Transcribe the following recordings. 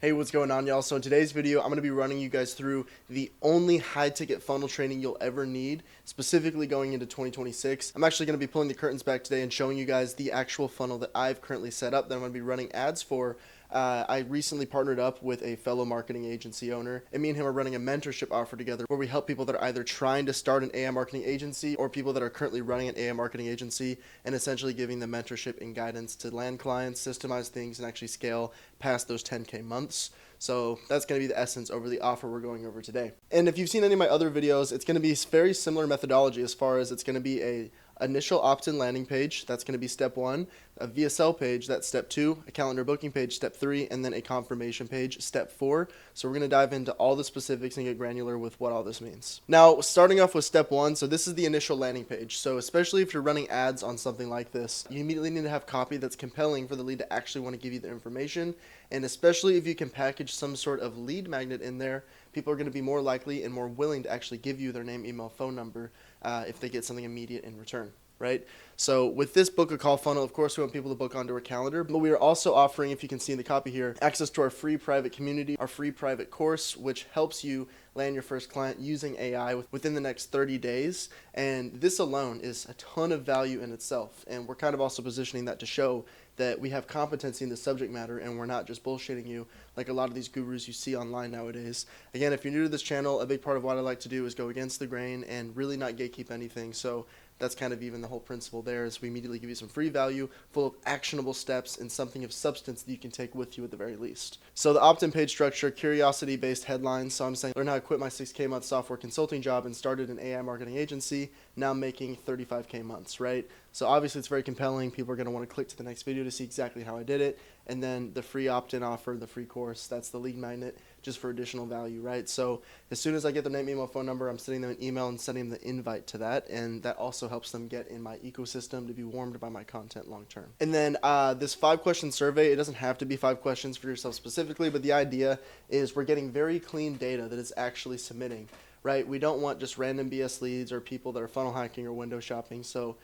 Hey, what's going on, y'all? So in today's video, I'm going to be running you guys through the only high-ticket funnel training you'll ever need, specifically going into 2026. I'm actually going to be pulling the curtains back today and showing you guys the actual funnel that I've currently set up that I'm going to be running ads for. I recently partnered up with a fellow marketing agency owner, and me and him are running a mentorship offer together where we help people that are either trying to start an AI marketing agency or people that are currently running an AI marketing agency, and essentially giving them mentorship and guidance to land clients, systemize things, and actually scale past those 10K months. So that's going to be the essence over the offer we're going over today. And if you've seen any of my other videos, it's going to be very similar methodology as far as it's going to be a initial opt-in landing page. That's going to be step 1, a VSL page, that's step 2, a calendar booking page, step 3, and then a confirmation page, step 4. So we're going to dive into all the specifics and get granular with what all this means. Now, starting off with step 1, so this is the initial landing page. So especially if you're running ads on something like this, you immediately need to have copy that's compelling for the lead to actually want to give you the information. And especially if you can package some sort of lead magnet in there, people are going to be more likely and more willing to actually give you their name, email, phone number if they get something immediate in return, right? So with this book a call funnel, of course, we want people to book onto our calendar, but we are also offering, if you can see in the copy here, access to our free private community, our free private course, which helps you land your first client using AI within the next 30 days. And this alone is a ton of value in itself. And we're kind of also positioning that to show that we have competency in the subject matter and we're not just bullshitting you like a lot of these gurus you see online nowadays. Again, if you're new to this channel, a big part of what I like to do is go against the grain and really not gatekeep anything. So that's kind of even the whole principle there, is we immediately give you some free value full of actionable steps and something of substance that you can take with you at the very least. So the opt-in page structure, curiosity-based headlines. So I'm saying, learn how to quit my 6K month software consulting job and started an AI marketing agency, now making 35K months, right? So obviously it's very compelling. People are going to want to click to the next video to see exactly how I did it. And then the free opt-in offer, the free course, that's the lead magnet just for additional value, right? So as soon as I get their name, email, phone number, I'm sending them an email and sending them the invite to that. And that also helps them get in my ecosystem to be warmed by my content long term. And then this 5-question survey, it doesn't have to be 5 questions for yourself specifically, but the idea is we're getting very clean data that is actually submitting, right? We don't want just random BS leads or people that are funnel hacking or window shopping. So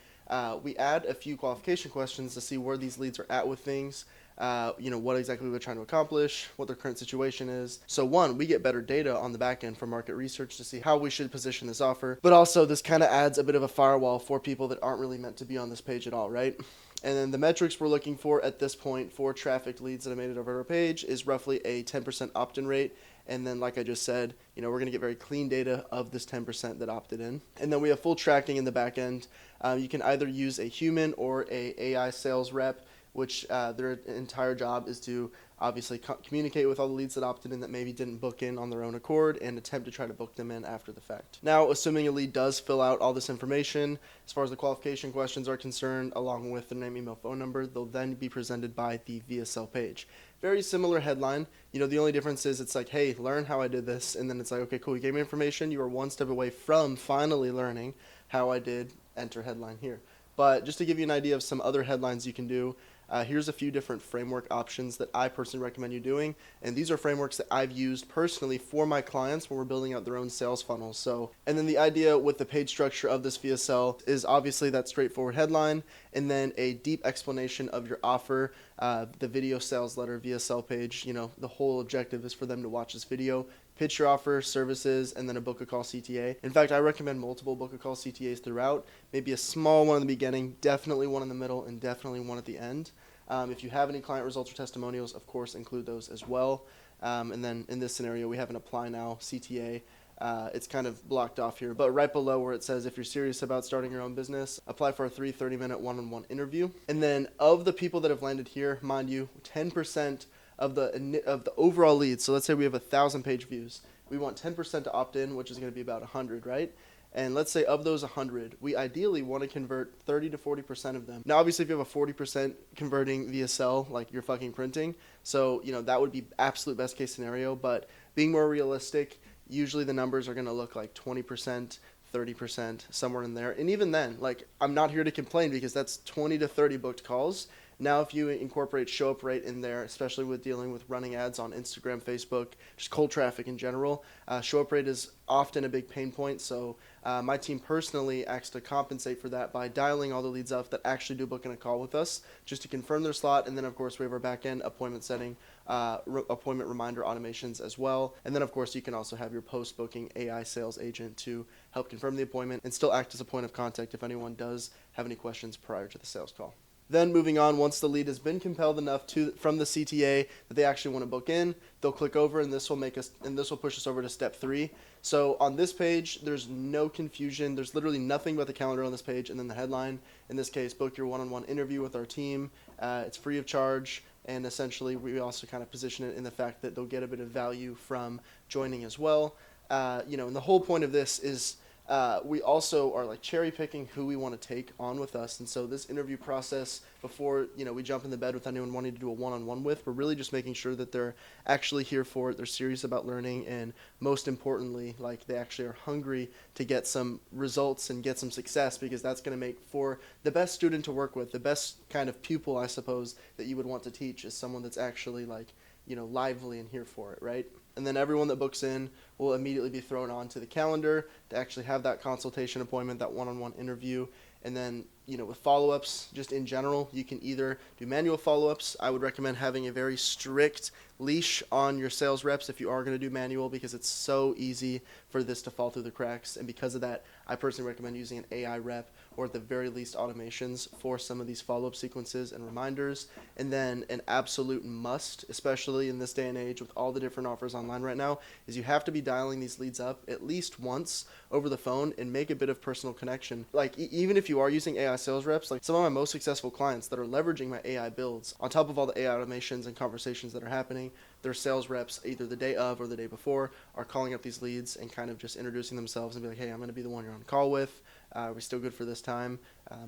we add a few qualification questions to see where these leads are at with things, what exactly we're trying to accomplish, what their current situation is. So one, we get better data on the back end from market research to see how we should position this offer, but also this kind of adds a bit of a firewall for people that aren't really meant to be on this page at all, right? And then the metrics we're looking for at this point for trafficked leads that have made it over our page is roughly a 10% opt-in rate. And then, like I just said, we're going to get very clean data of this 10% that opted in. And then we have full tracking in the back end. You can either use a human or a AI sales rep, which their entire job is to obviously communicate with all the leads that opted in that maybe didn't book in on their own accord and attempt to try to book them in after the fact. Now, assuming a lead does fill out all this information, as far as the qualification questions are concerned, along with their name, email, phone number, they'll then be presented by the VSL page. Very similar headline. The only difference is it's like, hey, learn how I did this. And then it's like, okay, cool, you gave me information. You are one step away from finally learning how I did enter headline here. But just to give you an idea of some other headlines you can do, here's a few different framework options that I personally recommend you doing. And these are frameworks that I've used personally for my clients when we're building out their own sales funnels. So, and then the idea with the page structure of this VSL is obviously that straightforward headline and then a deep explanation of your offer, the video sales letter VSL page. The whole objective is for them to watch this video, pitch your offer, services, and then a book a call CTA. In fact, I recommend multiple book a call CTAs throughout, maybe a small one in the beginning, definitely one in the middle, and definitely one at the end. If you have any client results or testimonials, of course, include those as well. And then in this scenario, we have an apply now CTA. It's kind of blocked off here, but right below where it says, if you're serious about starting your own business, apply for a 30-minute one-on-one interview. And then of the people that have landed here, mind you, 10% of the overall leads. So let's say we have 1,000 page views. We want 10% to opt in, which is going to be about 100, right? And let's say of those 100, we ideally want to convert 30 to 40% of them. Now, obviously, if you have a 40% converting VSL, like you're fucking printing, so, that would be absolute best case scenario. But being more realistic, usually the numbers are going to look like 20%, 30%, somewhere in there. And even then, like, I'm not here to complain because that's 20 to 30 booked calls. Now, if you incorporate show up rate in there, especially with dealing with running ads on Instagram, Facebook, just cold traffic in general, show up rate is often a big pain point. So my team personally acts to compensate for that by dialing all the leads up that actually do book in a call with us, just to confirm their slot. And then, of course, we have our backend appointment setting, appointment reminder automations as well. And then, of course, you can also have your post-booking AI sales agent to help confirm the appointment and still act as a point of contact if anyone does have any questions prior to the sales call. Then moving on, once the lead has been compelled enough from the CTA that they actually want to book in, they'll click over, and this will push us over to step 3. So on this page, there's no confusion. There's literally nothing but the calendar on this page, and then the headline. In this case, book your one-on-one interview with our team. It's free of charge, and essentially we also kind of position it in the fact that they'll get a bit of value from joining as well. And the whole point of this is we also are like cherry picking who we want to take on with us. And so this interview process, before we jump in the bed with anyone wanting to do a one-on-one with, we're really just making sure that they're actually here for it, they're serious about learning, and most importantly, like they actually are hungry to get some results and get some success, because that's going to make for the best student to work with, the best kind of pupil, I suppose, that you would want to teach is someone that's actually like lively and here for it, right? And then everyone that books in will immediately be thrown onto the calendar to actually have that consultation appointment, that one-on-one interview. And then, with follow-ups, just in general, you can either do manual follow-ups. I would recommend having a very strict leash on your sales reps if you are going to do manual, because it's so easy for this to fall through the cracks. And because of that, I personally recommend using an AI rep, or at the very least automations, for some of these follow-up sequences and reminders. And then an absolute must, especially in this day and age with all the different offers online right now, is you have to be dialing these leads up at least once over the phone and make a bit of personal connection. Like even if you are using AI sales reps, like some of my most successful clients that are leveraging my AI builds, on top of all the AI automations and conversations that are happening, their sales reps either the day of or the day before are calling up these leads and kind of just introducing themselves and be like, hey, I'm going to be the one you're on call with. We're still good for this time.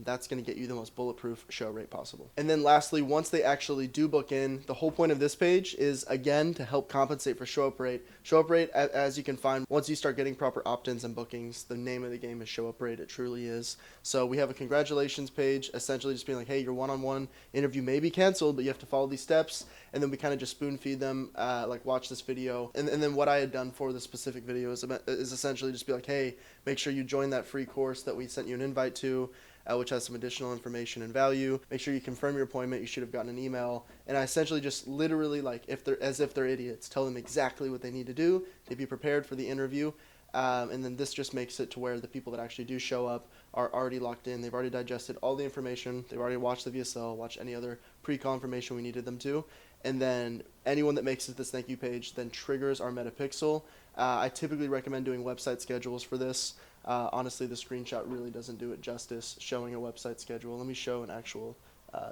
That's going to get you the most bulletproof show rate possible. And then lastly, once they actually do book in, the whole point of this page is, again, to help compensate for show up rate. Show up rate, as you can find, once you start getting proper opt-ins and bookings, the name of the game is show up rate. It truly is. So we have a congratulations page, essentially just being like, hey, your one-on-one interview may be canceled, but you have to follow these steps. And then we kind of just spoon feed them, like watch this video. And then what I had done for this specific video is essentially just be like, hey, make sure you join that free course that we sent you an invite to, which has some additional information and value. Make sure you confirm your appointment. You should have gotten an email. And I essentially just literally, like, as if they're idiots, tell them exactly what they need to do to be prepared for the interview. And then this just makes it to where the people that actually do show up are already locked in. They've already digested all the information. They've already watched the VSL, watched any other pre-call information we needed them to. And then anyone that makes it this thank you page then triggers our metapixel. I typically recommend doing website schedules for this. Honestly, the screenshot really doesn't do it justice showing a website schedule. Let me show an actual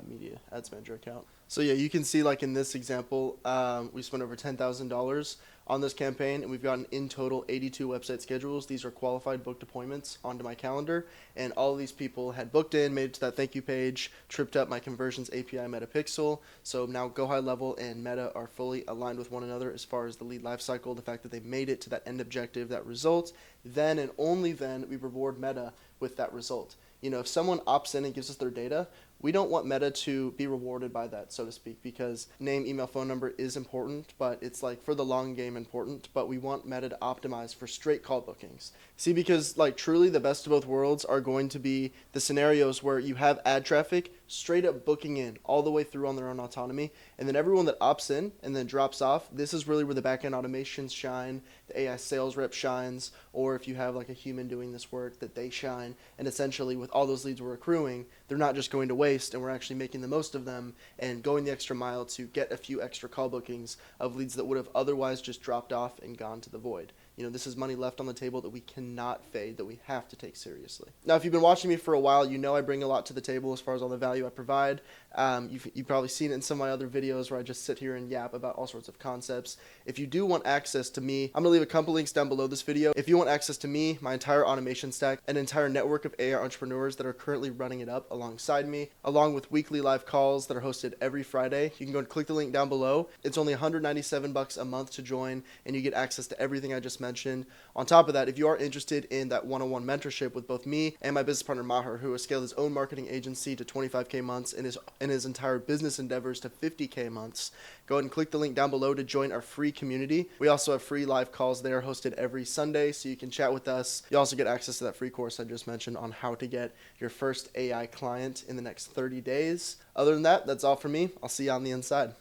media ads manager account. So yeah, you can see like in this example, we spent over $10,000 on this campaign, and we've gotten in total 82 website schedules. These are qualified booked appointments onto my calendar, and all of these people had booked in, made it to that thank you page, tripped up my conversions API metapixel. So now Go High Level and Meta are fully aligned with one another as far as the lead lifecycle, the fact that they made it to that end objective, that result. Then and only then we reward Meta with that result. If someone opts in and gives us their data, we don't want Meta to be rewarded by that, so to speak, because name, email, phone number is important, but it's like for the long game important, but we want Meta to optimize for straight call bookings. See, because like truly the best of both worlds are going to be the scenarios where you have ad traffic straight up booking in all the way through on their own autonomy, and then everyone that opts in and then drops off, this is really where the backend automations shine, the AI sales rep shines, or if you have like a human doing this work, that they shine. And essentially with all those leads we're accruing, they're not just going to waste, and we're actually making the most of them and going the extra mile to get a few extra call bookings of leads that would have otherwise just dropped off and gone to the void. This is money left on the table that we cannot fade, that we have to take seriously. Now, if you've been watching me for a while, you know I bring a lot to the table as far as all the value I provide. You've probably seen it in some of my other videos where I just sit here and yap about all sorts of concepts. If you do want access to me, I'm going to leave a couple links down below this video. If you want access to me, my entire automation stack, an entire network of AI entrepreneurs that are currently running it up alongside me, along with weekly live calls that are hosted every Friday, you can go and click the link down below. It's only $197 a month to join, and you get access to everything I just mentioned mentioned. On top of that, if you are interested in that one-on-one mentorship with both me and my business partner Maher, who has scaled his own marketing agency to 25K months and his entire business endeavors to 50K months, go ahead and click the link down below to join our free community. We also have free live calls there hosted every Sunday, so you can chat with us. You also get access to that free course I just mentioned on how to get your first AI client in the next 30 days. Other than that, that's all for me. I'll see you on the inside.